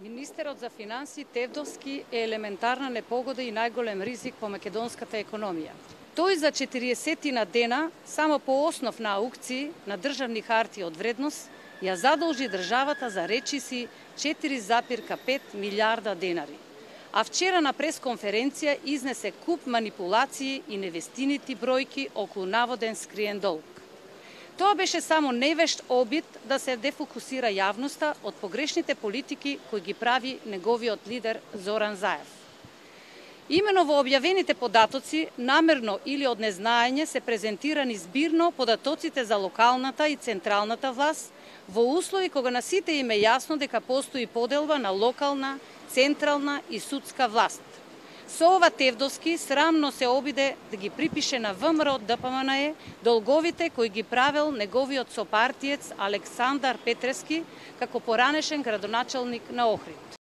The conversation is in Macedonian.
Министерот за финансии Тевдовски е елементарна непогода и најголем ризик по македонската економија. Тој за 40 дена, само по основ на аукции на државни харти од вредност, ја задолжи државата за речиси 4,5 милиарда денари. А вчера на пресконференција изнесе куп манипулации и невестинити бројки околу наводен скриен долг. Тоа беше само невешт обид да се дефокусира јавноста од погрешните политики кои ги прави неговиот лидер Зоран Заев. Имено во објавените податоци, намерно или од незнаење, се презентирани збирно податоците за локалната и централната власт во услови кога на сите им е јасно дека постои поделба на локална, централна и судска власт. Со ова Тевдовски срамно се обиде да ги припише на ВМРО ДПМНЕ долговите кои ги правел неговиот сопартиец Александар Петрески како поранешен градоначалник на Охрид.